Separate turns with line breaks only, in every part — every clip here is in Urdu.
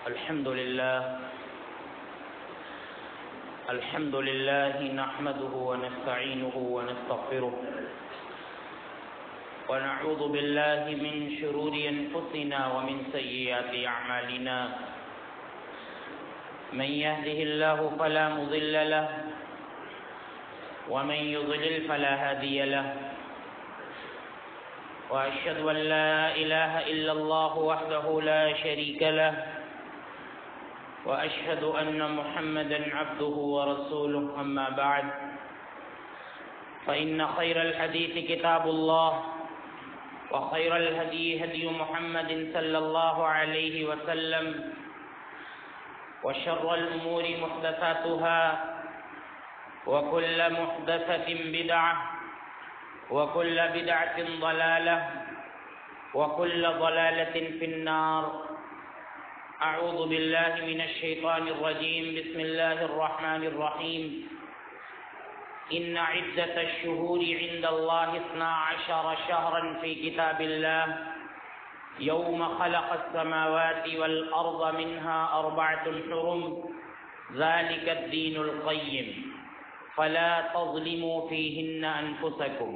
الحمد لله نحمده ونستعينه ونستغفره ونعوذ بالله من شرور أنفسنا ومن سيئات أعمالنا من يهده الله فلا مضل له ومن يضلل فلا هادي له وأشهد أن لا إله إلا الله وحده لا شريك له وأشهد أن محمدا عبده ورسوله أما بعد فإن خير الحديث كتاب الله وخير الهدي هدي محمد صلى الله عليه وسلم وشر الأمور محدثاتها وكل محدثة بدعة وكل بدعة ضلالة وكل ضلالة في النار. أعوذ بالله من الشيطان الرجيم. بسم الله الرحمن الرحيم. إن عدة الشهور عند الله 12 شهرا في كتاب الله يوم خلق السماوات والأرض منها 4 حرم ذلك الدين القيم فلا تظلموا فيهن أنفسكم.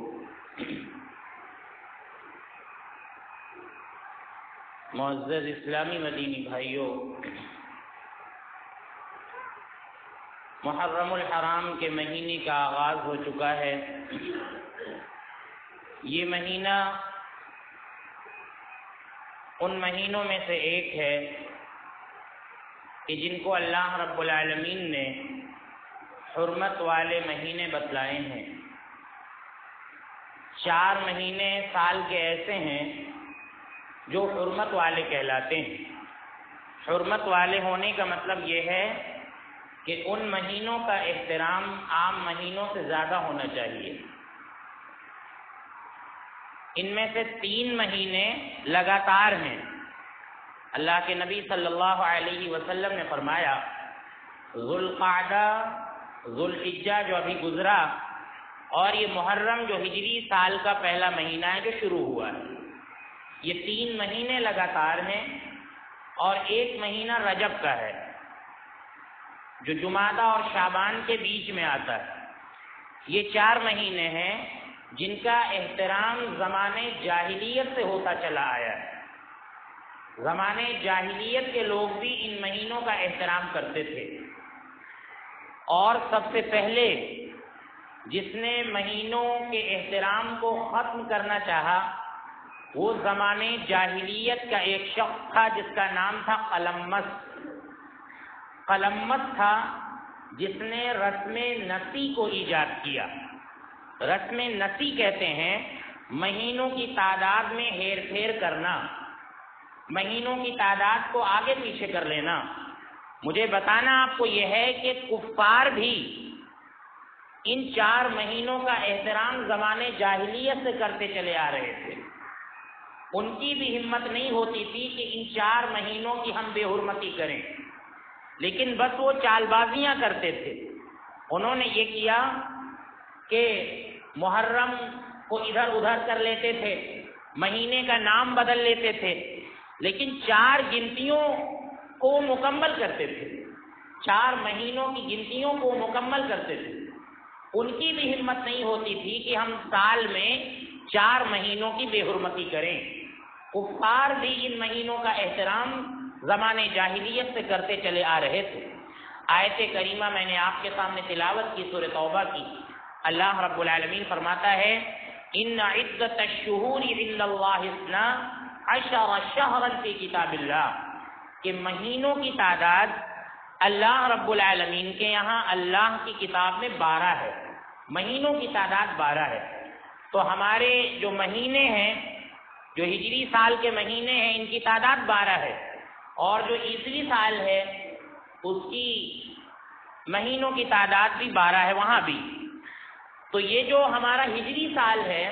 معزز اسلامی مدینی بھائیوں، محرم الحرام کے مہینے کا آغاز ہو چکا ہے. یہ مہینہ ان مہینوں میں سے ایک ہے کہ جن کو اللہ رب العالمین نے حرمت والے مہینے بتلائے ہیں. 4 مہینے سال کے ایسے ہیں جو حرمت والے کہلاتے ہیں. حرمت والے ہونے کا مطلب یہ ہے کہ ان مہینوں کا احترام عام مہینوں سے زیادہ ہونا چاہیے. ان میں سے 3 مہینے لگاتار ہیں. اللہ کے نبی صلی اللہ علیہ وسلم نے فرمایا ذوالقعدہ، ذوالحجہ جو ابھی گزرا، اور یہ محرم جو ہجری سال کا پہلا مہینہ ہے جو شروع ہوا ہے. یہ 3 مہینے لگاتار ہیں، اور 1 مہینہ رجب کا ہے جو جمادہ اور شعبان کے بیچ میں آتا ہے. یہ 4 مہینے ہیں جن کا احترام زمانے جاہلیت سے ہوتا چلا آیا ہے. زمانے جاہلیت کے لوگ بھی ان مہینوں کا احترام کرتے تھے، اور سب سے پہلے جس نے مہینوں کے احترام کو ختم کرنا چاہا وہ زمانے جاہلیت کا ایک شخص تھا جس کا نام تھا قلمس. قلمس تھا جس نے رسم نسی کو ایجاد کیا. رسم نسی کہتے ہیں مہینوں کی تعداد میں ہیر پھیر کرنا، مہینوں کی تعداد کو آگے پیچھے کر لینا. مجھے بتانا آپ کو یہ ہے کہ کفار بھی ان 4 مہینوں کا احترام زمانے جاہلیت سے کرتے چلے آ رہے تھے. ان کی بھی ہمت نہیں ہوتی تھی کہ ان 4 مہینوں کی ہم بے حرمتی کریں، لیکن بس وہ چال بازیاں کرتے تھے. انہوں نے یہ کیا کہ محرم کو ادھر ادھر کر لیتے تھے، مہینے کا نام بدل لیتے تھے، لیکن 4 گنتیوں کو مکمل کرتے تھے. 4 مہینوں کی گنتیوں کو مکمل کرتے تھے. ان کی بھی ہمت نہیں ہوتی تھی کہ ہم سال میں 4 مہینوں کی بے حرمتی کریں. کفار بھی ان مہینوں کا احترام زمانے جاہلیت سے کرتے چلے آ رہے تھے. آیت کریمہ میں نے آپ کے سامنے تلاوت کی، سورہ توبہ کی. اللہ رب العالمین فرماتا ہے ان عدت الشہور عند اللہ 12 شہرا فی کتاب اللہ، کہ مہینوں کی تعداد اللہ رب العالمین کے یہاں اللہ کی کتاب میں 12 ہے. مہینوں کی تعداد 12 ہے. تو ہمارے جو مہینے ہیں، جو ہجری سال کے مہینے ہیں، ان کی تعداد 12 ہے، اور جو عیسوی سال ہے اس کی مہینوں کی تعداد بھی 12 ہے وہاں بھی. تو یہ جو ہمارا ہجری سال ہے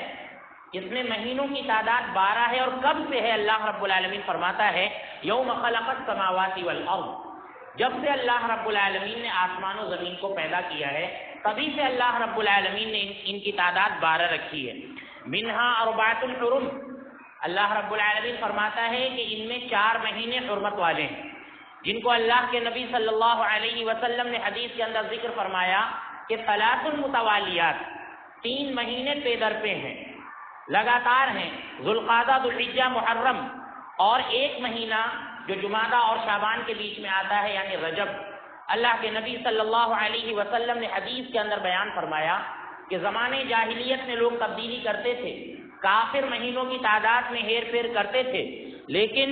اس میں مہینوں کی تعداد 12 ہے. اور کب سے ہے؟ اللہ رب العالمین فرماتا ہے یوم خلق السماوات والارض، جب سے اللہ رب العالمین نے آسمان و زمین کو پیدا کیا ہے تبھی سے اللہ رب العالمین نے ان کی تعداد 12 رکھی ہے. منہا 4 حرم، اللہ رب العالمین فرماتا ہے کہ ان میں 4 مہینے حرمت والے ہیں. جن کو اللہ کے نبی صلی اللہ علیہ وسلم نے حدیث کے اندر ذکر فرمایا کہ ثلاث متوالیات، 3 مہینے پے در پہ ہیں، لگاتار ہیں، ذوالقعدہ، ذوالحجہ، محرم، اور 1 مہینہ جو جمادہ اور شعبان کے بیچ میں آتا ہے یعنی رجب۔ اللہ کے نبی صلی اللہ علیہ وسلم نے حدیث کے اندر بیان فرمایا کہ زمانے جاہلیت میں لوگ تبدیلی کرتے تھے، کافر مہینوں کی تعداد میں ہیر پھیر کرتے تھے، لیکن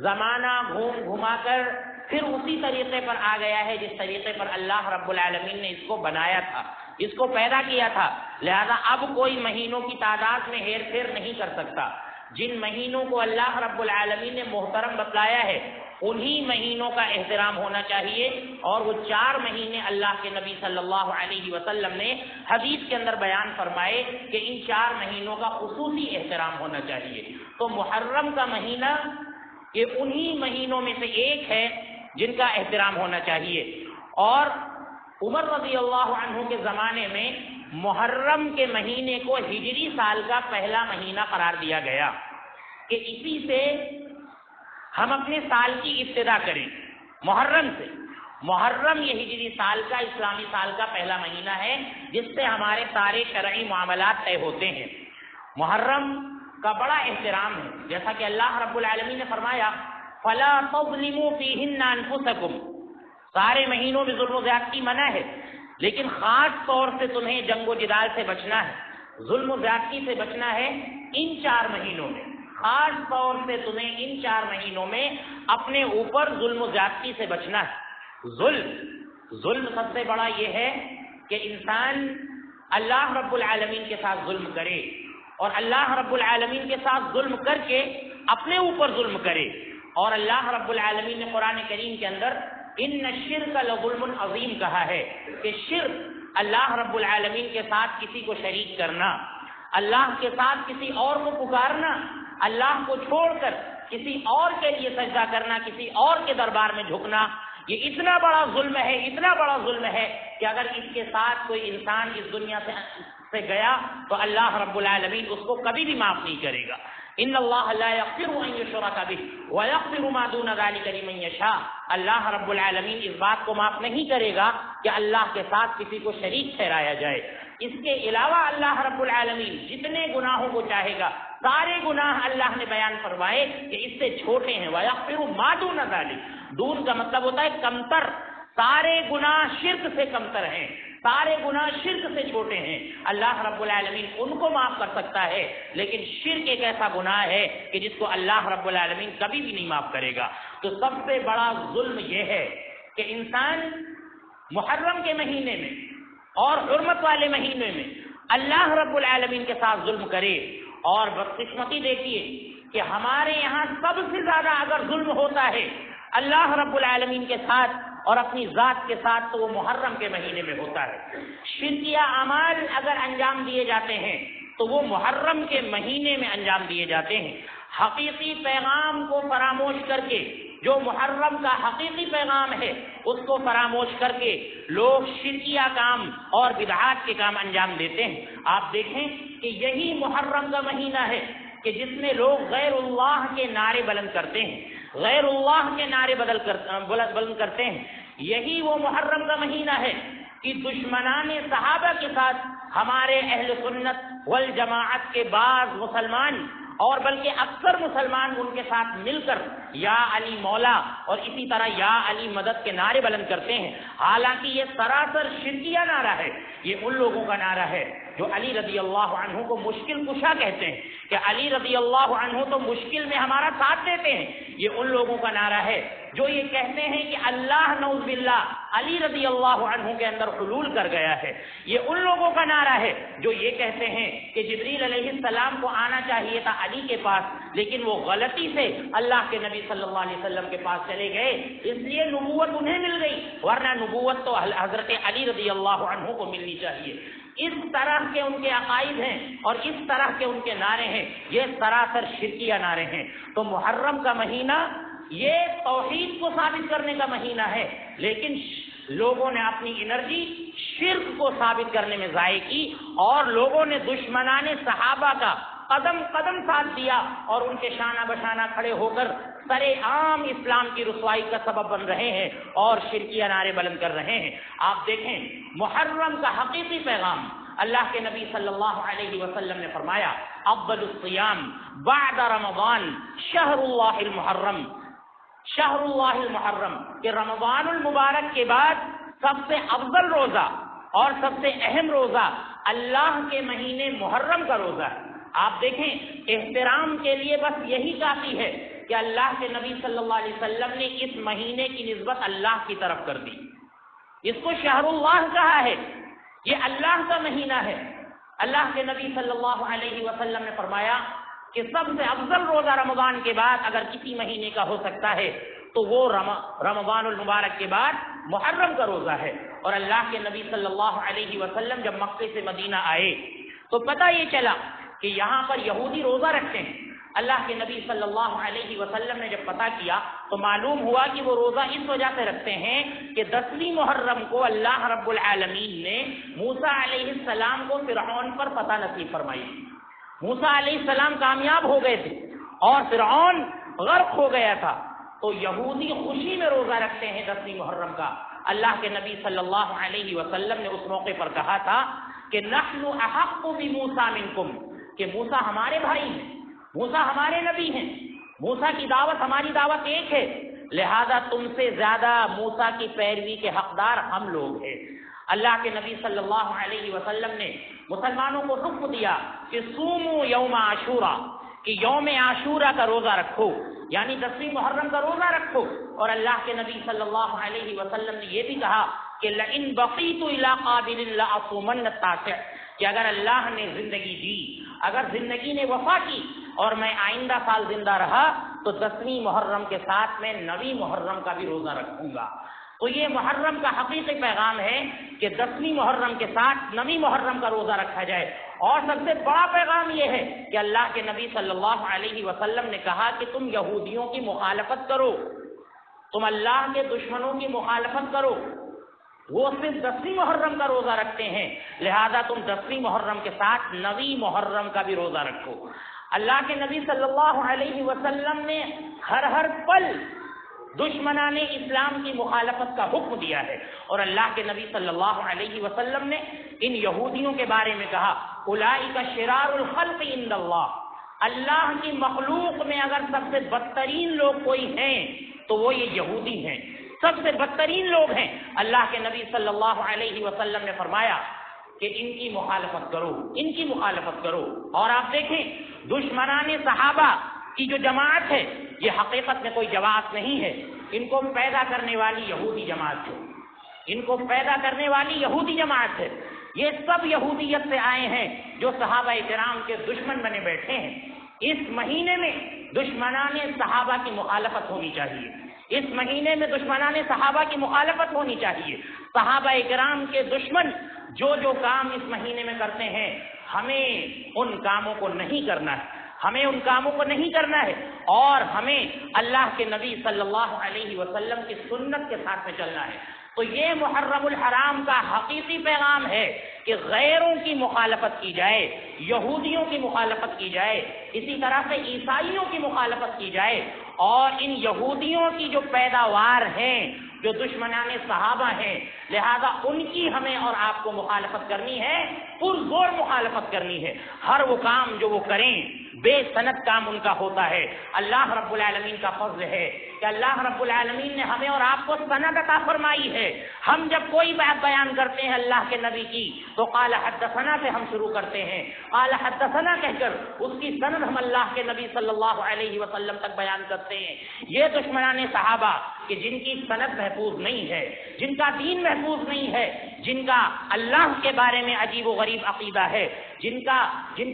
زمانہ گھوم گھما کر پھر اسی طریقے پر آ گیا ہے جس طریقے پر اللہ رب العالمین نے اس کو بنایا تھا، اس کو پیدا کیا تھا۔ لہذا اب کوئی مہینوں کی تعداد میں ہیر پھیر نہیں کر سکتا۔ جن مہینوں کو اللہ رب العالمین نے محترم بتلایا ہے انہی مہینوں کا احترام ہونا چاہیے، اور وہ 4 مہینے اللہ کے نبی صلی اللہ علیہ وسلم نے حدیث کے اندر بیان فرمائے کہ ان 4 مہینوں کا خصوصی احترام ہونا چاہیے۔ تو محرم کا مہینہ یہ انہی مہینوں میں سے ایک ہے جن کا احترام ہونا چاہیے، اور عمر رضی اللہ عنہ کے زمانے میں محرم کے مہینے کو ہجری سال کا پہلا مہینہ قرار دیا گیا کہ اسی سے ہم اپنے سال کی ابتدا کریں، محرم سے۔ محرم یہ ہجری سال کا، اسلامی سال کا پہلا مہینہ ہے جس سے ہمارے سارے شرعی معاملات طے ہوتے ہیں۔ محرم کا بڑا احترام ہے، جیسا کہ اللہ رب العالمین نے فرمایا فَلَا تَظْلِمُوا فِيهِنَّ أَنفُسَكُمْ، سارے مہینوں میں ظلم و زیادتی منع ہے، لیکن خاص طور سے تمہیں جنگ و جدال سے بچنا ہے، ظلم و زیادتی سے بچنا ہے ان 4 مہینوں میں۔ خاص طور سے تمہیں ان 4 مہینوں میں اپنے اوپر ظلم و زیادتی سے بچنا ہے۔ ظلم سب سے بڑا یہ ہے کہ انسان اللہ رب العالمین کے ساتھ ظلم کرے، اور اللہ رب العالمین کے ساتھ ظلم کر کے اپنے اوپر ظلم کرے۔ اور اللہ رب العالمین نے قرآن کریم کے اندر ان الشرک لظلم عظیم کہا ہے کہ شرک، اللہ رب العالمین کے ساتھ کسی کو شریک کرنا، اللہ کے ساتھ کسی اور کو پکارنا، اللہ کو چھوڑ کر کسی اور کے لیے سجدہ کرنا، کسی اور کے دربار میں جھکنا، یہ اتنا بڑا ظلم ہے، اتنا بڑا ظلم ہے کہ اگر اس کے ساتھ کوئی انسان اس دنیا سے گیا تو اللہ رب العالمین اس کو کبھی بھی معاف نہیں کرے گا۔ ان اللہ لا یغفر ان یشرک بہ ویغفر ما دون ذلک لمن یشاء، اللہ رب العالمین اس بات کو معاف نہیں کرے گا کہ اللہ کے ساتھ کسی کو شریک ٹھہرایا جائے۔ اس کے علاوہ اللہ رب العالمین جتنے گناہوں کو چاہے گا، سارے گناہ اللہ نے بیان فرمائے کہ اس سے چھوٹے ہیں۔ ویغفر ما دون ذلک، دون کا مطلب ہوتا ہے کمتر، سارے گناہ شرک سے کمتر ہیں، سارے گناہ شرک سے چھوٹے ہیں۔ اللہ رب العالمین ان کو معاف کر سکتا ہے، لیکن شرک ایک ایسا گناہ ہے کہ جس کو اللہ رب العالمین کبھی بھی نہیں معاف کرے گا۔ تو سب سے بڑا ظلم یہ ہے کہ انسان محرم کے مہینے میں اور حرمت والے مہینے میں اللہ رب العالمین کے ساتھ ظلم کرے۔ اور بدقسمتی دیکھیے کہ ہمارے یہاں سب سے زیادہ اگر ظلم ہوتا ہے اللہ رب العالمین کے ساتھ اور اپنی ذات کے ساتھ تو وہ محرم کے مہینے میں ہوتا ہے۔ شرکیہ اعمال اگر انجام دیے جاتے ہیں تو وہ محرم کے مہینے میں انجام دیے جاتے ہیں۔ حقیقی پیغام کو فراموش کر کے، جو محرم کا حقیقی پیغام ہے اس کو فراموش کر کے لوگ شرکیہ کام اور بدعات کے کام انجام دیتے ہیں۔ آپ دیکھیں کہ یہی محرم کا مہینہ ہے کہ جس میں لوگ غیر اللہ کے نعرے بلند کرتے ہیں، غیر اللہ کے نعرے بلند کرتے ہیں۔ یہی وہ محرم کا مہینہ ہے کہ دشمنان صحابہ کے ساتھ ہمارے اہل سنت والجماعت کے بعض مسلمان اور بلکہ اکثر مسلمان ان کے ساتھ مل کر یا علی مولا اور اسی طرح یا علی مدد کے نعرے بلند کرتے ہیں۔ حالانکہ یہ سراسر شرکیہ نعرہ ہے، یہ ان لوگوں کا نعرہ ہے جو علی رضی اللہ عنہ کو مشکل کشا کہتے ہیں کہ علی رضی اللہ عنہ تو مشکل میں ہمارا ساتھ دیتے ہیں۔ یہ ان لوگوں کا نعرہ ہے جو یہ کہتے ہیں کہ اللہ نعوذ باللہ علی رضی اللہ عنہ کے اندر حلول کر گیا ہے۔ یہ ان لوگوں کا نعرہ ہے جو یہ کہتے ہیں کہ جبریل علیہ السلام کو آنا چاہیے تھا علی کے پاس، لیکن وہ غلطی سے اللہ کے نبی صلی اللہ علیہ وسلم کے پاس چلے گئے، اس لیے نبوت انہیں مل گئی، ورنہ نبوت تو حضرت علی رضی اللہ عنہ کو ملنی چاہیے۔ اس طرح کے ان کے عقائد ہیں اور اس طرح کے ان کے نعرے ہیں، یہ سراسر شرکیہ نعرے ہیں۔ تو محرم کا مہینہ یہ توحید کو ثابت کرنے کا مہینہ ہے، لیکن لوگوں نے اپنی انرجی شرک کو ثابت کرنے میں ضائع کی، اور لوگوں نے دشمنان صحابہ کا قدم قدم ساتھ دیا اور ان کے شانہ بشانہ کھڑے ہو کر سرے عام اسلام کی رسوائی کا سبب بن رہے ہیں اور شرکیہ نعرے بلند کر رہے ہیں۔ آپ دیکھیں محرم کا حقیقی پیغام اللہ کے نبی صلی اللہ علیہ وسلم نے فرمایا، افضل الصیام بعد رمضان شہر اللہ المحرم، شہر اللہ المحرم، کہ رمضان المبارک کے بعد سب سے افضل روزہ اور سب سے اہم روزہ اللہ کے مہینے محرم کا روزہ ہے۔ آپ دیکھیں احترام کے لیے بس یہی کافی ہے کہ اللہ کے نبی صلی اللہ علیہ وسلم نے اس مہینے کی نسبت اللہ کی طرف کر دی، اس کو شہر اللہ کہا ہے، یہ اللہ کا مہینہ ہے۔ اللہ کے نبی صلی اللہ علیہ وسلم نے فرمایا کہ سب سے افضل روزہ رمضان کے بعد اگر کسی مہینے کا ہو سکتا ہے تو وہ رمضان المبارک کے بعد محرم کا روزہ ہے۔ اور اللہ کے نبی صلی اللہ علیہ وسلم جب مکے سے مدینہ آئے تو پتہ یہ چلا کہ یہاں پر یہودی روزہ رکھتے ہیں۔ اللہ کے نبی صلی اللہ علیہ وسلم نے جب پتہ کیا تو معلوم ہوا کہ وہ روزہ اس وجہ سے رکھتے ہیں کہ 10ویں محرم کو اللہ رب العالمین نے موسیٰ علیہ السلام کو فرعون پر فتح نصیب فرمائی۔ موسیٰ علیہ السلام کامیاب ہو گئے تھے اور فرعون غرق ہو گیا تھا، تو یہودی خوشی میں روزہ رکھتے ہیں 10ویں محرم کا۔ اللہ کے نبی صلی اللہ علیہ وسلم نے اس موقع پر کہا تھا کہ نحن احق بموسیٰ منکم، کہ موسیٰ ہمارے بھائی ہیں، موسیٰ ہمارے نبی ہیں، موسیٰ کی دعوت ہماری دعوت ایک ہے، لہذا تم سے زیادہ موسیٰ کی پیروی کے حقدار ہم لوگ ہیں۔ اللہ کے نبی صلی اللہ علیہ وسلم نے مسلمانوں کو حکم دیا کہ صوموا یوم عاشورہ، کہ یوم عاشورہ کا روزہ رکھو، یعنی 10ویں محرم کا روزہ رکھو۔ اور اللہ کے نبی صلی اللہ علیہ وسلم نے یہ بھی کہا کہ لئن بقیت الی قابل لاصومن التاسع، کہ اگر اللہ نے زندگی دی، اگر زندگی نے وفا کی اور میں آئندہ سال زندہ رہا تو 10ویں محرم کے ساتھ میں 9ویں محرم کا بھی روزہ رکھوں گا۔ تو یہ محرم کا حقیقی پیغام ہے کہ 10ویں محرم کے ساتھ 9ویں محرم کا روزہ رکھا جائے۔ اور سب سے بڑا پیغام یہ ہے کہ اللہ کے نبی صلی اللہ علیہ وسلم نے کہا کہ تم یہودیوں کی مخالفت کرو، تم اللہ کے دشمنوں کی مخالفت کرو، وہ صرف 10ویں محرم کا روزہ رکھتے ہیں، لہذا تم 10ویں محرم کے ساتھ 9ویں محرم کا بھی روزہ رکھو۔ اللہ کے نبی صلی اللہ علیہ وسلم نے ہر پل دشمنان اسلام کی مخالفت کا حکم دیا ہے، اور اللہ کے نبی صلی اللہ علیہ وسلم نے ان یہودیوں کے بارے میں کہا اولئک شرار الخلق عند اللہ، اللہ کی مخلوق میں اگر سب سے بدترین لوگ کوئی ہیں تو وہ یہ یہودی ہیں، سب سے بدترین لوگ ہیں۔ اللہ کے نبی صلی اللہ علیہ وسلم نے فرمایا کہ ان کی مخالفت کرو، ان کی مخالفت کرو۔ اور آپ دیکھیں دشمنان صحابہ کی جو جماعت ہے یہ حقیقت میں کوئی جماعت نہیں ہے، ان کو پیدا کرنے والی یہودی جماعت ہے، ان کو پیدا کرنے والی یہودی جماعت ہے۔ یہ سب یہودیت سے آئے ہیں جو صحابہ کرام کے دشمن بنے بیٹھے ہیں۔ اس مہینے میں دشمنان صحابہ کی مخالفت ہونی چاہیے، اس مہینے میں دشمنان صحابہ کی مخالفت ہونی چاہیے۔ صحابہ کرام کے دشمن جو کام اس مہینے میں کرتے ہیں ہمیں ان کاموں کو نہیں کرنا ہے، ہمیں ان کاموں کو نہیں کرنا ہے، اور ہمیں اللہ کے نبی صلی اللہ علیہ وسلم کی سنت کے ساتھ میں چلنا ہے۔ تو یہ محرم الحرام کا حقیقی پیغام ہے کہ غیروں کی مخالفت کی جائے، یہودیوں کی مخالفت کی جائے، اسی طرح سے عیسائیوں کی مخالفت کی جائے، اور ان یہودیوں کی جو پیداوار ہیں جو دشمنان صحابہ ہیں، لہذا ان کی ہمیں اور آپ کو مخالفت کرنی ہے، پرزور مخالفت کرنی ہے۔ ہر وہ کام جو وہ کریں بے سند کام ان کا ہوتا ہے۔ اللہ رب العالمین کا فضل ہے کہ اللہ رب العالمین نے ہمیں اور آپ کو سند عطا فرمائی ہے۔ ہم جب کوئی بات بیان کرتے ہیں اللہ کے نبی کی تو قال حدثنا سے ہم شروع کرتے ہیں، قال حدثنا کہہ کر اس کی سند ہم اللہ کے نبی صلی اللہ علیہ وسلم تک بیان کرتے ہیں۔ یہ دشمنان صحابہ کہ جن کی سند محفوظ نہیں ہے، جن کا دین محفوظ نہیں ہے، جن کا اللہ کے بارے میں عجیب و غریب عقیدہ ہے، جن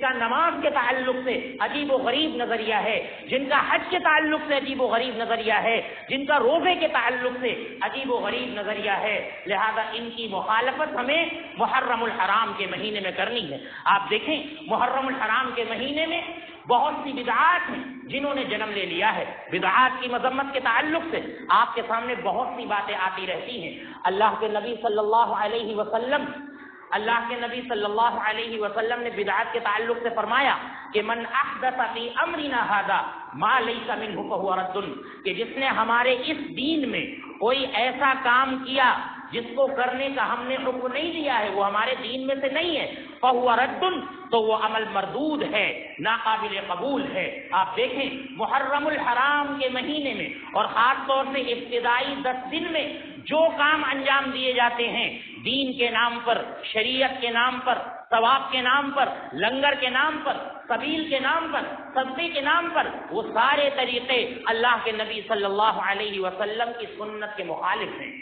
کا نماز کے تعلق سے عجیب و غریب نظریہ ہے، جن کا حج کے تعلق سے عجیب و غریب نظریہ ہے، جن کا روزے کے تعلق سے عجیب و غریب نظریہ ہے، لہذا ان کی مخالفت ہمیں محرم الحرام کے مہینے میں کرنی ہے۔ آپ دیکھیں محرم الحرام کے مہینے میں بہت سی بدعات ہیں جنہوں نے جنم لے لیا ہے۔ بدعات کی مذمت کے تعلق سے آپ کے سامنے بہت سی باتیں آتی رہتی ہیں۔ اللہ کے نبی صلی اللہ علیہ وسلم اللہ کے نبی صلی اللہ علیہ وسلم نے بدعت کے تعلق سے فرمایا کہ من احدث فی امرنا ھذا ما لیس منہ فہو رد، کہ جس نے ہمارے اس دین میں کوئی ایسا کام کیا جس کو کرنے کا ہم نے حکم نہیں دیا ہے، وہ ہمارے دین میں سے نہیں ہے، فہو رد، تو وہ عمل مردود ہے، ناقابل قبول ہے۔ آپ دیکھیں محرم الحرام کے مہینے میں اور خاص طور سے ابتدائی 10 دن میں جو کام انجام دیے جاتے ہیں دین کے نام پر، شریعت کے نام پر، ثواب کے نام پر، لنگر کے نام پر، سبیل کے نام پر، صدقے کے نام پر، وہ سارے طریقے اللہ کے نبی صلی اللہ علیہ وسلم کی سنت کے مخالف ہیں۔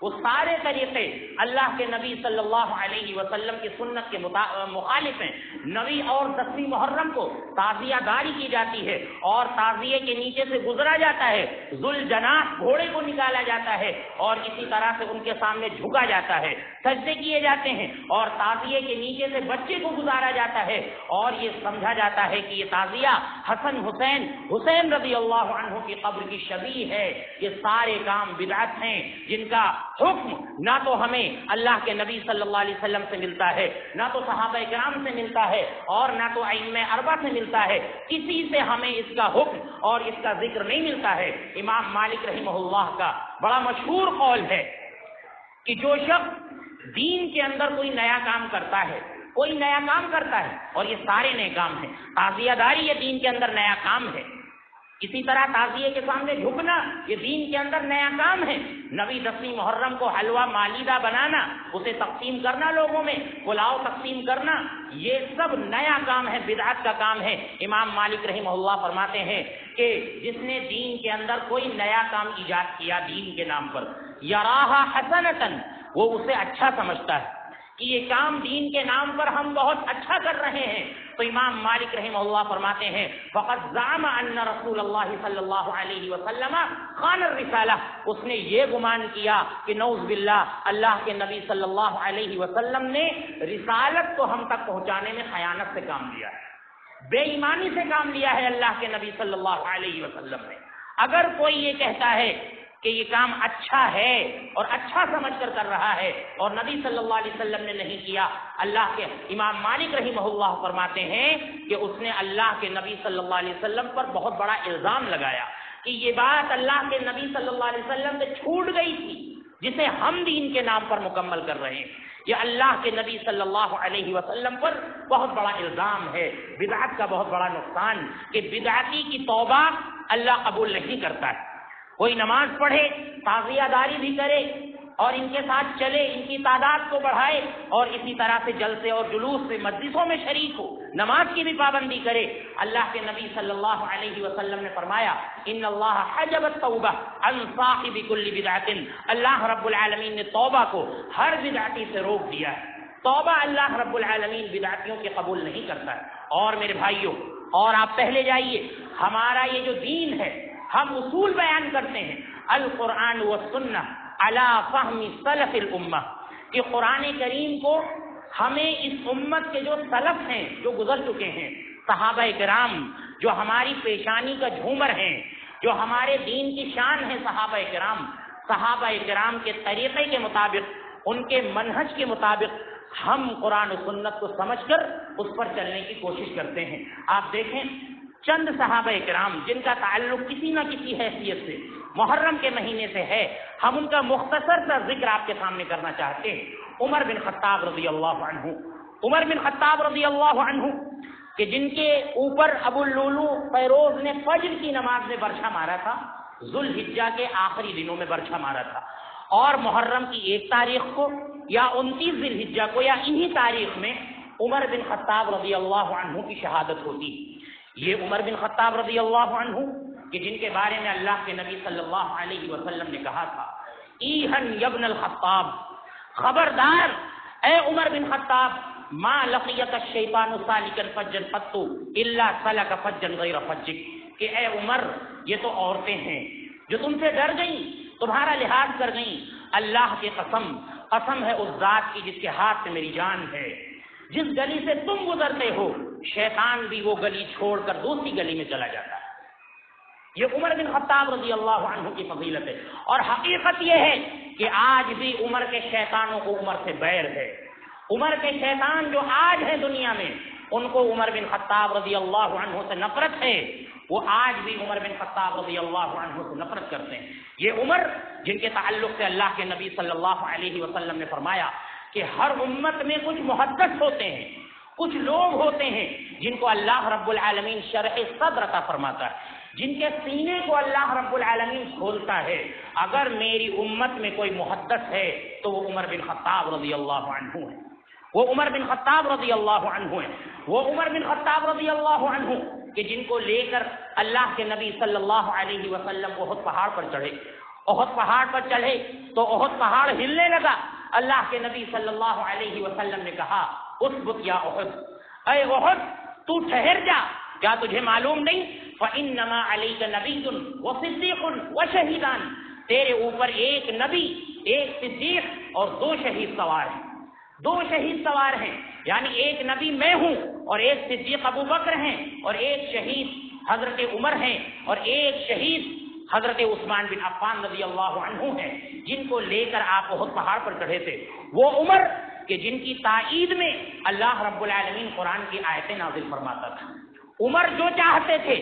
وہ سارے طریقے اللہ کے نبی صلی اللہ علیہ وسلم کی سنت کے مخالف ہیں۔ نویں اور 10ویں محرم کو تعزیہ داری کی جاتی ہے اور تعزیے کے نیچے سے گزرا جاتا ہے، ذوالجناح گھوڑے کو نکالا جاتا ہے اور اسی طرح سے ان کے سامنے جھکا جاتا ہے، سجدے کیے جاتے ہیں اور تعزیے کے نیچے سے بچے کو گزارا جاتا ہے اور یہ سمجھا جاتا ہے کہ یہ تعزیہ حسن حسین رضی اللہ عنہ کی قبر کی شبیہ ہے۔ یہ سارے کام بدعت ہیں جن کا حکم نہ تو ہمیں اللہ کے نبی صلی اللہ علیہ وسلم سے ملتا ہے، نہ تو صحابہ کرام سے ملتا ہے اور نہ تو ائمہ اربعہ سے ملتا ہے، کسی سے ہمیں اس کا حکم اور اس کا ذکر نہیں ملتا ہے۔ امام مالک رحمہ اللہ کا بڑا مشہور قول ہے کہ جو شخص دین کے اندر کوئی نیا کام کرتا ہے، کوئی نیا کام کرتا ہے، اور یہ سارے نئے کام ہیں، تعزیہ داری یہ دین کے اندر نیا کام ہے، اسی طرح تعزیے کے سامنے جھکنا یہ دین کے اندر نیا کام ہے، نویں 10ویں محرم کو حلوہ مالیدہ بنانا، اسے تقسیم کرنا، لوگوں میں پلاؤ تقسیم کرنا، یہ سب نیا کام ہے، بدعت کا کام ہے۔ امام مالک رحمہ اللہ فرماتے ہیں کہ جس نے دین کے اندر کوئی نیا کام ایجاد کیا دین کے نام پر، یراھا حسنۃ، وہ اسے اچھا سمجھتا ہے کہ یہ کام دین کے نام پر ہم بہت اچھا کر رہے ہیں، تو امام مالک رحمہ اللہ فرماتے ہیں فقد زعم ان رسول اللہ صلی اللہ علیہ وسلم خان الرسالہ، اس نے یہ گمان کیا کہ نعوذ باللہ اللہ کے نبی صلی اللہ علیہ وسلم نے رسالت کو ہم تک پہنچانے میں خیانت سے کام لیا ہے، بے ایمانی سے کام لیا ہے اللہ کے نبی صلی اللہ علیہ وسلم نے۔ اگر کوئی یہ کہتا ہے کہ یہ کام اچھا ہے اور اچھا سمجھ کر رہا ہے اور نبی صلی اللہ علیہ وسلم نے نہیں کیا، اللہ کے امام مالک رحمہ اللہ فرماتے ہیں کہ اس نے اللہ کے نبی صلی اللہ علیہ وسلم پر بہت بڑا الزام لگایا کہ یہ بات اللہ کے نبی صلی اللہ علیہ وسلم سے چھوٹ گئی تھی جسے ہم دین کے نام پر مکمل کر رہے ہیں۔ یہ اللہ کے نبی صلی اللہ علیہ وسلم پر بہت بڑا الزام ہے، بدعت کا بہت بڑا نقصان کہ بدعتی کی توبہ اللہ قبول نہیں کرتا ہے۔ کوئی نماز پڑھے، تعزیہ داری بھی کرے اور ان کے ساتھ چلے، ان کی تعداد کو بڑھائے اور اسی طرح سے جلسے اور جلوس سے مجلسوں میں شریک ہو، نماز کی بھی پابندی کرے۔ اللہ کے نبی صلی اللہ علیہ وسلم نے فرمایا ان اللہ حجب التوبہ عن صاحب کل بدعۃ، اللہ رب العالمین نے توبہ کو ہر بدعتی سے روک دیا ہے۔ توبہ اللہ رب العالمین بدعتیوں کے قبول نہیں کرتا ہے۔ اور میرے بھائیوں، اور آپ پہلے جائیے، ہمارا یہ جو دین ہے، ہم اصول بیان کرتے ہیں القرآن والسنہ علی فہم سلف الامہ، کہ قرآن کریم کو ہمیں اس امت کے جو سلف ہیں، جو گزر چکے ہیں، صحابہ کرام جو ہماری پیشانی کا جھومر ہیں، جو ہمارے دین کی شان ہے، صحابہ کرام کے طریقے کے مطابق، ان کے منہج کے مطابق ہم قرآن و سنت کو سمجھ کر اس پر چلنے کی کوشش کرتے ہیں۔ آپ دیکھیں چند صحابہ کرام جن کا تعلق کسی نہ کسی حیثیت سے محرم کے مہینے سے ہے، ہم ان کا مختصر سا ذکر آپ کے سامنے کرنا چاہتے ہیں۔ عمر بن خطاب رضی اللہ عنہ کہ جن کے اوپر ابو اللؤلؤ فیروز نے فجر کی نماز میں برچھا مارا تھا، ذوالحجہ کے آخری دنوں میں برچھا مارا تھا، اور محرم کی 1 تاریخ کو یا 29 ذی الحجہ کو یا انہی تاریخ میں عمر بن خطاب رضی اللہ عنہ کی شہادت ہوتی۔ یہ عمر بن خطاب رضی اللہ عنہ کہ جن کے بارے میں اللہ کے نبی صلی اللہ علیہ وسلم نے کہا تھا ایہن یبن الخطاب، خبردار اے عمر بن خطاب، ما لقیت الشیطان سالکا فجا قط الا سلک فجا غیر فجک، کہ اے عمر یہ تو عورتیں ہیں جو تم سے ڈر گئیں، تمہارا لحاظ کر گئیں، اللہ کی قسم ہے اس ذات کی جس کے ہاتھ سے میری جان ہے، جس گلی سے تم گزرتے ہو شیطان بھی وہ گلی چھوڑ کر دوسری گلی میں چلا جاتا ہے۔ یہ عمر بن خطاب رضی اللہ عنہ کی فضیلت ہے، اور حقیقت یہ ہے کہ آج بھی عمر کے شیطانوں کو عمر سے بیر ہے، عمر کے شیطان جو آج ہیں دنیا میں، ان کو عمر بن خطاب رضی اللہ عنہ سے نفرت ہے، وہ آج بھی عمر بن خطاب رضی اللہ عنہ سے نفرت کرتے ہیں۔ یہ عمر جن کے تعلق سے اللہ کے نبی صلی اللہ علیہ وسلم نے فرمایا کہ ہر امت میں کچھ محدث ہوتے ہیں، کچھ لوگ ہوتے ہیں جن کو اللہ رب العالمین شرح صدر عطا فرماتا ہے، جن کے سینے کو اللہ رب العالمین کھولتا ہے۔ اگر میری امت میں کوئی محدث ہے تو وہ عمر بن خطاب رضی اللہ عنہ ہے، وہ عمر بن خطاب رضی اللہ عنہ ہے، وہ عمر بن خطاب رضی اللہ عنہ کہ جن کو لے کر اللہ کے نبی صلی اللہ علیہ وسلم احد پہاڑ پر چڑھے۔ احد پہاڑ پر چڑھے تو احد پہاڑ ہلنے لگا۔ اللہ کے نبی صلی اللہ علیہ وسلم نے کہا اثبت یا احد، اے احد تو ٹھہر جا، کیا تجھے معلوم نہیں فإنما علیک نبی وصدیق وشہیدان، تیرے اوپر ایک نبی، ایک صدیق اور 2 شہید سوار ہیں، 2 شہید سوار ہیں، یعنی ایک نبی میں ہوں اور ایک صدیق ابو بکر ہیں اور ایک شہید حضرت عمر ہیں اور ایک شہید حضرت عثمان بن عفان رضی اللہ عنہ ہیں، جن کو لے کر آپ احد پہاڑ پر چڑھے تھے۔ وہ عمر کہ جن کی تائید میں اللہ رب العالمین قرآن کی آیتیں نازل فرماتا تھا۔ عمر جو چاہتے تھے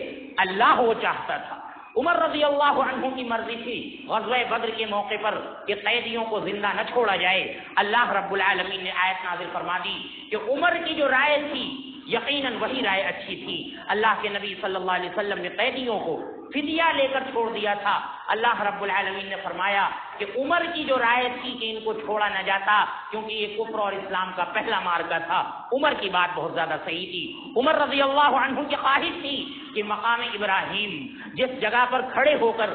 اللہ وہ چاہتا تھا۔ عمر رضی اللہ عنہ کی مرضی تھی غزوہ بدر کے موقع پر کہ قیدیوں کو زندہ نہ چھوڑا جائے، اللہ رب العالمین نے آیت نازل فرما دی کہ عمر کی جو رائے تھی یقیناً وہی رائے اچھی تھی۔ اللہ کے نبی صلی اللہ علیہ وسلم نے قیدیوں کو فدیہ لے کر چھوڑ دیا تھا۔ اللہ رب العالمین نے فرمایا کہ عمر کی جو رائے تھی کہ ان کو چھوڑا نہ جاتا کیونکہ یہ کفر اور اسلام کا پہلا معرکہ تھا، عمر کی بات بہت زیادہ صحیح تھی۔ عمر رضی اللہ عنہ کی خواہش تھی کہ مقام ابراہیم جس جگہ پر کھڑے ہو کر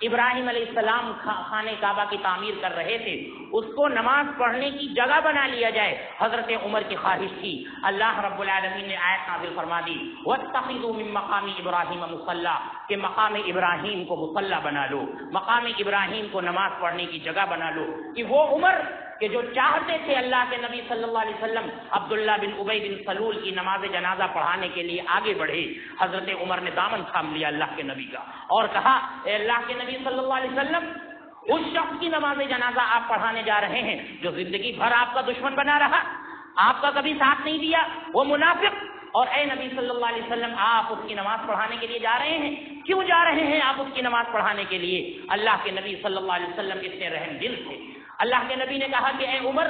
ابراہیم علیہ السلام خانہ کعبہ کی تعمیر کر رہے تھے اس کو نماز پڑھنے کی جگہ بنا لیا جائے، حضرت عمر کی خواہش تھی۔ اللہ رب العالمین نے آیت نازل فرما دی وَاتَّخِذُوا مِن مَّقَامِ إِبْرَاهِيمَ مُصَلًّى، کہ مقام ابراہیم کو مصلی بنا لو، مقام ابراہیم کو نماز پڑھنے کی جگہ بنا لو۔ کہ وہ عمر کہ جو چاہتے تھے اللہ کے نبی صلی اللہ علیہ وسلم عبداللہ بن ابی بن سلول کی نماز جنازہ پڑھانے کے لیے آگے بڑھے، حضرت عمر نے دامن تھام لیا اللہ کے نبی کا اور کہا اے اللہ کے نبی صلی اللہ علیہ وسلم، اس شخص کی نماز جنازہ آپ پڑھانے جا رہے ہیں جو زندگی بھر آپ کا دشمن بنا رہا، آپ کا کبھی ساتھ نہیں دیا، وہ منافق، اور اے نبی صلی اللہ علیہ وسلم آپ اس کی نماز پڑھانے کے لیے جا رہے ہیں، کیوں جا رہے ہیں آپ اس کی نماز پڑھانے کے لیے؟ اللہ کے نبی صلی اللہ علیہ وسلم اتنے رحم دل تھے۔ اللہ کے نبی نے کہا کہ اے عمر،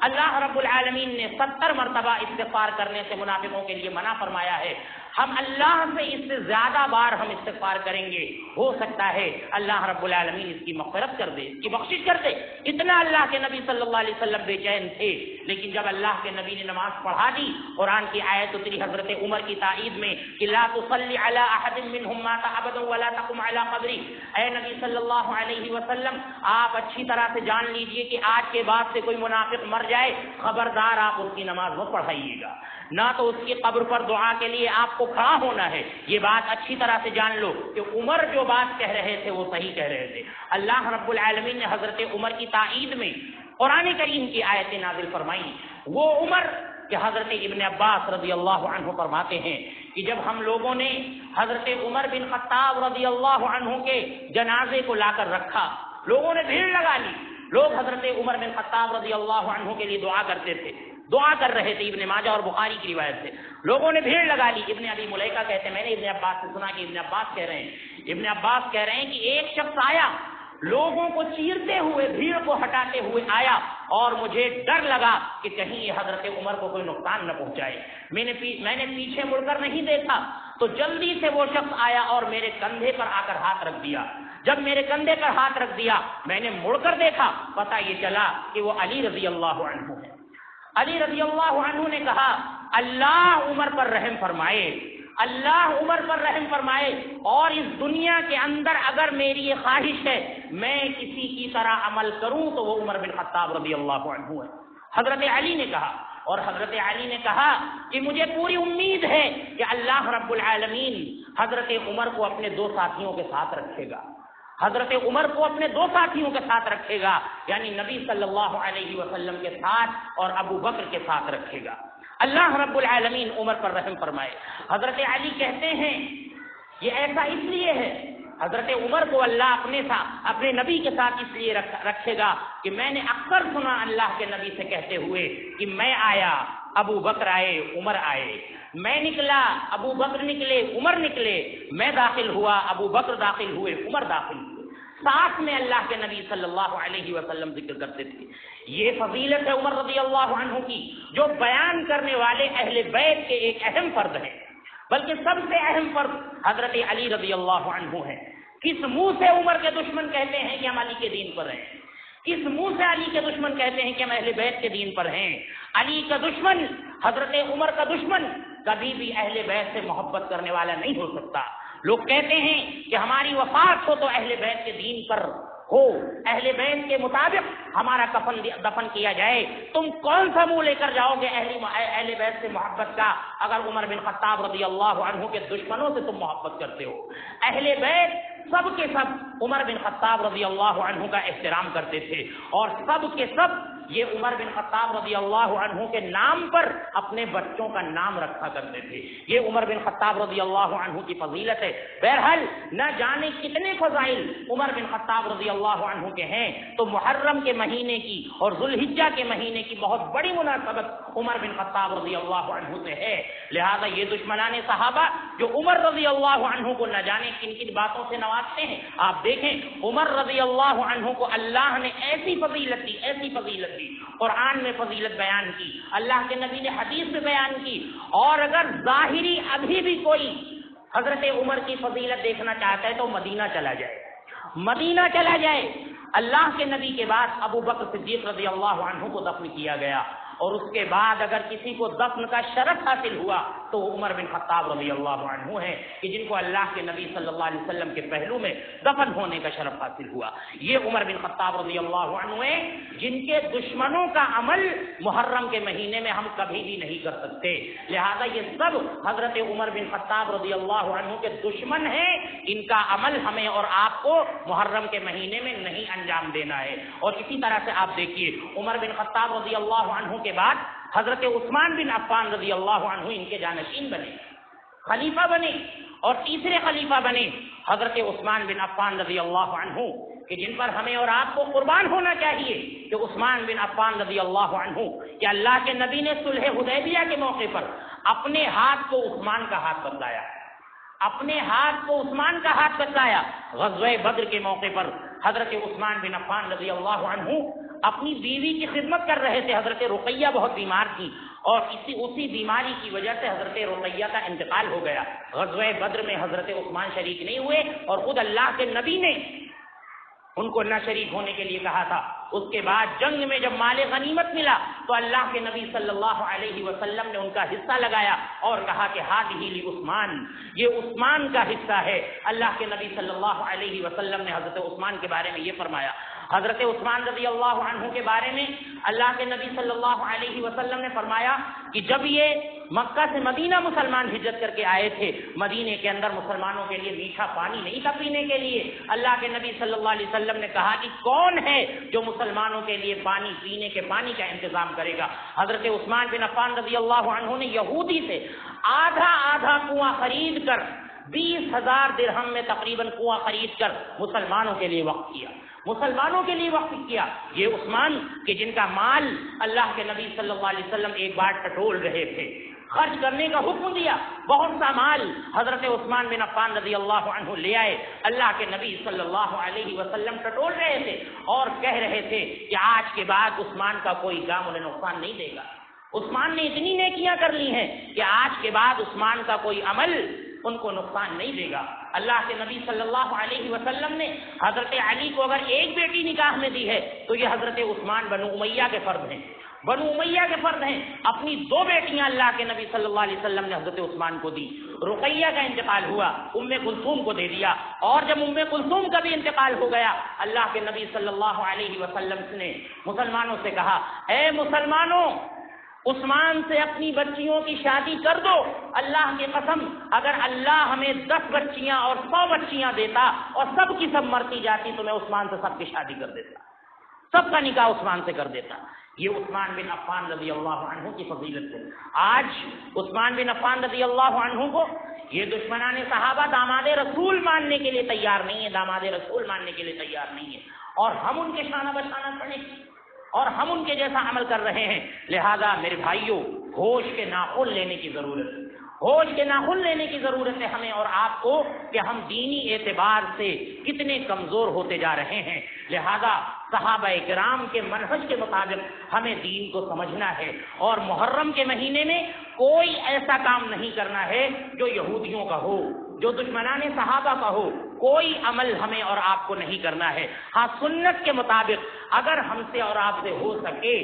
اللہ رب العالمین نے 70 مرتبہ استغفار کرنے سے منافقوں کے لیے منع فرمایا ہے، ہم اللہ سے اس سے زیادہ بار ہم استغفار کریں گے، ہو سکتا ہے اللہ رب العالمین اس کی مغفرت کر دے، اس کی بخشش کر دے۔ اتنا اللہ کے نبی صلی اللہ علیہ وسلم بے چین تھے، لیکن جب اللہ کے نبی نے نماز پڑھا دی، قرآن کی آیت اتری حضرت عمر کی تائید میں کہ لا تصلی علی احد منہم مات ابدا ولا تقم علی قبری، اے نبی صلی اللہ علیہ وسلم آپ اچھی طرح سے جان لیجئے کہ آج کے بعد سے کوئی منافق مر جائے خبردار آپ اس کی نماز مت پڑھائیے گا، نہ تو اس کی قبر پر دعا کے لیے آپ کو کھڑا ہونا ہے۔ یہ بات اچھی طرح سے جان لو کہ عمر جو بات کہہ رہے تھے وہ صحیح کہہ رہے تھے۔ اللہ رب العالمین نے حضرت عمر کی تائید میں قرآن کریم کی آیتیں نازل فرمائیں۔ وہ عمر کہ حضرت ابن عباس رضی اللہ عنہ فرماتے ہیں کہ جب ہم لوگوں نے حضرت عمر بن خطاب رضی اللہ عنہ کے جنازے کو لا کر رکھا، لوگوں نے بھیڑ لگا لی، لوگ حضرت عمر بن خطاب رضی اللہ عنہ کے لیے دعا کرتے تھے، دعا کر رہے تھے، ابن ماجہ اور بخاری کی روایت سے لوگوں نے بھیڑ لگا لی۔ ابن ابی ملیکہ کہتے ہیں میں نے ابن عباس سے سنا کہ ابن عباس کہہ رہے ہیں کہ ایک شخص آیا، لوگوں کو چیرتے ہوئے، بھیڑ کو ہٹاتے ہوئے آیا اور مجھے ڈر لگا کہ کہیں یہ حضرت عمر کو کوئی نقصان نہ پہنچائے، میں نے پیچھے مڑ کر نہیں دیکھا تو جلدی سے وہ شخص آیا اور میرے کندھے پر آ کر ہاتھ رکھ دیا۔ جب میرے کندھے پر ہاتھ رکھ دیا میں نے مڑ کر دیکھا، پتہ یہ چلا کہ وہ علی رضی اللہ عنہ ہے۔ علی رضی اللہ عنہ نے کہا اللہ عمر پر رحم فرمائے، اللہ عمر پر رحم فرمائے، اور اس دنیا کے اندر اگر میری یہ خواہش ہے میں کسی کی طرح عمل کروں تو وہ عمر بن خطاب رضی اللہ عنہ ہے۔ حضرت علی نے کہا، اور حضرت علی نے کہا کہ مجھے پوری امید ہے کہ اللہ رب العالمین حضرت عمر کو اپنے 2 ساتھیوں کے ساتھ رکھے گا، حضرت عمر کو اپنے 2 ساتھیوں کے ساتھ رکھے گا، یعنی نبی صلی اللہ علیہ وسلم کے ساتھ اور ابو بکر کے ساتھ رکھے گا۔ اللہ رب العالمین عمر پر رحم فرمائے۔ حضرت علی کہتے ہیں یہ ایسا اس لیے ہے حضرت عمر کو اللہ اپنے نبی کے ساتھ اس لیے رکھے گا کہ میں نے اکثر سنا اللہ کے نبی سے کہتے ہوئے کہ میں آیا، ابو بکر آئے، عمر آئے، میں نکلا، ابو بکر نکلے، عمر نکلے، میں داخل ہوا، ابو بکر داخل ہوئے، عمر داخل ہوئے، ساتھ میں اللہ کے نبی صلی اللہ علیہ وسلم ذکر کرتے تھے۔ یہ فضیلت ہے عمر رضی اللہ عنہ کی، جو بیان کرنے والے اہل بیت کے ایک اہم فرد ہیں، بلکہ سب سے اہم فرد حضرت علی رضی اللہ عنہ ہے۔ کس منہ سے عمر کے دشمن کہتے ہیں کہ ہم علی کے دین پر ہیں؟ کس منہ سے علی کے دشمن کہتے ہیں کہ ہم اہل بیت کے دین پر ہیں؟ علی کا دشمن، حضرت عمر کا دشمن کبھی بھی اہل بیت سے محبت کرنے والا نہیں ہو سکتا۔ لوگ کہتے ہیں کہ ہماری وفات ہو تو اہل بیت کے دین پر ہو، اہل بیت کے مطابق ہمارا کفن دفن کیا جائے۔ تم کون سا منہ لے کر جاؤ گے اہل بیت سے محبت کا اگر عمر بن خطاب رضی اللہ عنہ کے دشمنوں سے تم محبت کرتے ہو؟ اہل بیت سب کے سب عمر بن خطاب رضی اللہ عنہ کا احترام کرتے تھے، اور سب کے سب یہ عمر بن خطاب رضی اللہ عنہ کے نام پر اپنے بچوں کا نام رکھا کرتے تھے۔ یہ عمر بن خطاب رضی اللہ عنہ کی فضیلت ہے۔ بہرحال نہ جانے کتنے فضائل عمر بن خطاب رضی اللہ عنہ کے ہیں، تو محرم کے مہینے کی اور ذوالحجہ کے مہینے کی بہت بڑی مناسبت عمر بن خطاب رضی اللہ عنہ سے ہے۔ لہذا یہ دشمنان صحابہ جو عمر رضی اللہ عنہ کو نہ جانے کن کن باتوں سے نوازتے ہیں، آپ دیکھیں عمر رضی اللہ عنہ کو اللہ نے ایسی فضیلت دی، قرآن میں فضیلت بیان کی، اللہ کے نبی نے حدیث میں بیان کی، اور اگر ظاہری ابھی بھی کوئی حضرت عمر کی فضیلت دیکھنا چاہتا ہے تو مدینہ چلا جائے۔ اللہ کے نبی کے بعد ابو بکر صدیق رضی اللہ عنہ کو دفن کیا گیا، اور اس کے بعد اگر کسی کو دفن کا شرف حاصل ہوا تو عمر بن خطاب رضی اللہ عنہ ہے، کہ جن کو اللہ کے نبی صلی اللہ علیہ وسلم کے پہلو میں دفن ہونے کا شرف حاصل ہوا۔ یہ عمر بن خطاب رضی اللہ عنہ ہے جن کے دشمنوں کا عمل محرم کے مہینے میں ہم کبھی بھی نہیں کر سکتے، لہذا یہ سب حضرت عمر بن خطاب رضی اللہ عنہ کے دشمن ہیں، ان کا عمل ہمیں اور آپ کو محرم کے مہینے میں نہیں انجام دینا ہے۔ اور اسی طرح سے آپ دیکھیے عمر بن خطاب رضی اللہ عنہ کے بعد حضرت عثمان بن عفان رضی اللہ عنہ ان کے جانشین بنے، خلیفہ بنے، اور تیسرے خلیفہ بنے حضرت عثمان بن عفان رضی اللہ عنہ، کہ جن پر ہمیں اور آپ کو قربان ہونا چاہیے کہ عثمان بن عفان رضی اللہ عنہ، کہ اللہ کے نبی نے صلح حدیبیہ کے موقع پر اپنے ہاتھ کو عثمان کا ہاتھ بتلایا، غزوہ بدر کے موقع پر حضرت عثمان بن عفان رضی اللہ عنہ اپنی بیوی کی خدمت کر رہے تھے۔ حضرت رقیہ بہت بیمار تھی، اور اسی بیماری کی وجہ سے حضرت رقیہ کا انتقال ہو گیا۔ غزوہ بدر میں حضرت عثمان شریک نہیں ہوئے، اور خود اللہ کے نبی نے ان کو نہ شریک ہونے کے لیے کہا تھا۔ اس کے بعد جنگ میں جب مال غنیمت ملا تو اللہ کے نبی صلی اللہ علیہ وسلم نے ان کا حصہ لگایا اور کہا کہ ہذہ لعثمان، یہ عثمان کا حصہ ہے۔ اللہ کے نبی صلی اللہ علیہ وسلم نے حضرت عثمان کے بارے میں یہ فرمایا۔ حضرت عثمان رضی اللہ عنہ کے بارے میں اللہ کے نبی صلی اللہ علیہ وسلم نے فرمایا کہ جب یہ مکہ سے مدینہ مسلمان ہجرت کر کے آئے تھے، مدینے کے اندر مسلمانوں کے لیے میٹھا پانی نہیں تھا پینے کے لیے۔ اللہ کے نبی صلی اللہ علیہ وسلم نے کہا کہ کون ہے جو مسلمانوں کے لیے پانی پینے کے پانی کا انتظام کرے گا؟ حضرت عثمان بن عفان رضی اللہ عنہ نے یہودی سے آدھا کنواں خرید کر 20,000 درہم میں تقریباً کنواں خرید کر مسلمانوں کے لیے وقف کیا۔ یہ عثمان کہ جن کا مال اللہ کے نبی صلی اللہ علیہ وسلم ایک بار ٹٹول رہے تھے، خرچ کرنے کا حکم دیا، بہت سا مال حضرت عثمان بن عفان رضی اللہ عنہ لے آئے۔ اللہ کے نبی صلی اللہ علیہ وسلم ٹٹول رہے تھے اور کہہ رہے تھے کہ آج کے بعد عثمان کا کوئی کام انہیں نقصان نہیں دے گا۔ عثمان نے اتنی نیکیاں کر لی ہیں کہ آج کے بعد عثمان کا کوئی عمل ان کو نقصان نہیں دے گا۔ اللہ کے نبی صلی اللہ علیہ وسلم نے حضرت علی کو اگر ایک بیٹی نکاح میں دی ہے تو یہ حضرت عثمان بنو امیہ کے فرد ہیں۔ اپنی 2 بیٹیاں اللہ کے نبی صلی اللہ علیہ وسلم نے حضرت عثمان کو دی۔ رقیہ کا انتقال ہوا، ام کلثوم کو دے دیا، اور جب ام کلثوم کا بھی انتقال ہو گیا، اللہ کے نبی صلی اللہ علیہ وسلم نے مسلمانوں سے کہا، اے مسلمانوں، عثمان سے اپنی بچیوں کی شادی کر دو۔ اللہ کی قسم اگر اللہ ہمیں 10 بچیاں اور 100 بچیاں دیتا اور سب کی سب مرتی جاتی تو میں عثمان سے سب کی شادی کر دیتا، سب کا نکاح عثمان سے کر دیتا۔ یہ عثمان بن عفان رضی اللہ عنہ کی فضیلت ہے۔ آج عثمان بن عفان رضی اللہ عنہ کو یہ دشمنان صحابہ داماد رسول ماننے کے لیے تیار نہیں ہے، داماد رسول ماننے کے لیے تیار نہیں ہے، اور ہم ان کے شانہ بشانہ کھڑے اور ہم ان کے جیسا عمل کر رہے ہیں۔ لہذا میرے بھائیوں، ہوش کے ناخن لینے کی ضرورت ہے، ہوش کے ناخن لینے کی ضرورت ہے ہمیں اور آپ کو کہ ہم دینی اعتبار سے کتنے کمزور ہوتے جا رہے ہیں۔ لہذا صحابہ کرام کے منہج کے مطابق ہمیں دین کو سمجھنا ہے، اور محرم کے مہینے میں کوئی ایسا کام نہیں کرنا ہے جو یہودیوں کا ہو، جو دشمنان صحابہ کا ہو۔ کوئی عمل ہمیں اور آپ کو نہیں کرنا ہے۔ ہاں، سنت کے مطابق اگر ہم سے اور آپ سے ہو سکے،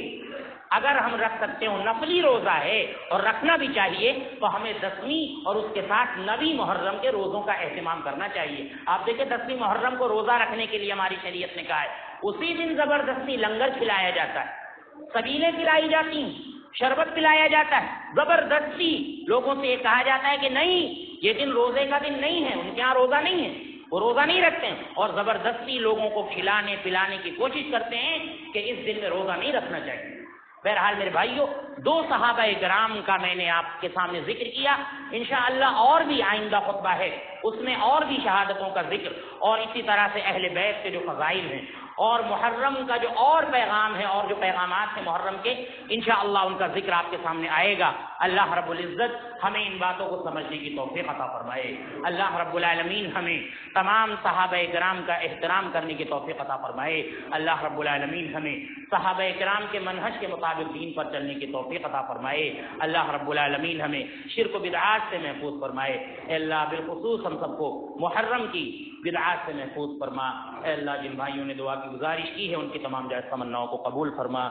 اگر ہم رکھ سکتے ہوں، نفلی روزہ ہے اور رکھنا بھی چاہیے، تو ہمیں 10ویں اور اس کے ساتھ 9ویں محرم کے روزوں کا اہتمام کرنا چاہیے۔ آپ دیکھیں 10ویں محرم کو روزہ رکھنے کے لیے ہماری شریعت نے کہا ہے، اسی دن زبردستی لنگر کھلایا جاتا ہے، سبیلیں پلائی جاتی ہیں، شربت پلایا جاتا ہے، زبردستی لوگوں سے یہ کہا جاتا ہے کہ نہیں، یہ دن روزے کا دن نہیں ہے، ان کے یہاں روزہ نہیں ہے، وہ روزہ نہیں رکھتے ہیں، اور زبردستی لوگوں کو کھلانے پلانے کی کوشش کرتے ہیں کہ اس دن میں روزہ نہیں رکھنا چاہیے۔ بہرحال میرے بھائیوں، 2 صحابہ کرام کا میں نے آپ کے سامنے ذکر کیا، انشاءاللہ اور بھی آئندہ خطبہ ہے، اس میں اور بھی شہادتوں کا ذکر، اور اسی طرح سے اہل بیت کے جو فضائل ہیں، اور محرم کا جو اور پیغام ہے اور جو پیغامات ہیں محرم کے، انشاءاللہ ان کا ذکر آپ کے سامنے آئے گا۔ اللہ رب العزت ہمیں ان باتوں کو سمجھنے کی توفیق عطا فرمائے۔ اللہ رب العالمین ہمیں تمام صحابہ کرام کا احترام کرنے کی توفیق عطا فرمائے۔ اللہ رب العالمین ہمیں صحابہ کرام کے منہج کے مطابق دین پر چلنے کی توفیق عطا فرمائے۔ اللہ رب العالمین ہمیں شرک و بدعات سے محفوظ فرمائے۔ اے اللہ، بالخصوص ہم سب کو محرم کی بدعات سے محفوظ فرما۔ اے اللہ، جن بھائیوں نے دعا کی گزارش کی ہے ان کی تمام جائز تمناؤں کو قبول فرما۔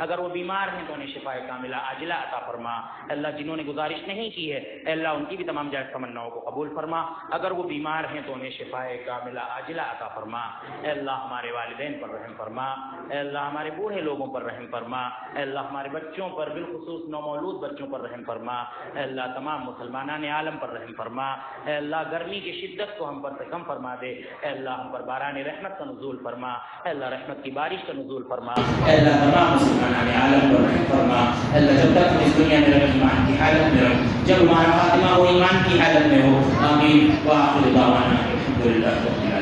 اگر وہ بیمار ہیں تو انہیں شفا کاملہ عاجلہ عطا فرما۔ اے اللہ، جنہوں نے گزارش نہیں کی ہے اے اللہ ان کی بھی تمام جائز تمناؤں کو قبول فرما۔ اگر وہ بیمار ہیں تو انہیں شفا کاملہ عاجلہ عطا فرما۔ اے اللہ، ہمارے والدین پر رحم فرما۔ اے اللہ، ہمارے بوڑھے لوگوں پر رحم فرما۔ اے اللہ، ہمارے بچوں پر، بالخصوص نومولود بچوں پر رحم فرما۔ اے اللہ، تمام مسلمانان عالم پر رحم فرما۔ اے اللہ، گرمی کی شدت کو ہم پر سے کم فرما دے۔ اے اللہ، ہم پر باران رحمت کا نزول فرما۔ اے اللہ، رحمت کی بارش کا نزول فرما۔
اے اللہ، تمام مسلمانان عالم پر رحم فرما۔ اے اللہ، جب تک ہم اس دنیا میں رہے ایمان کی حالت میں رہے، جب ہمارا خاتمہ ہو ایمان کی حالت میں ہو۔ آمین۔ وآخر دعوانا الحمدللہ رب العالمین۔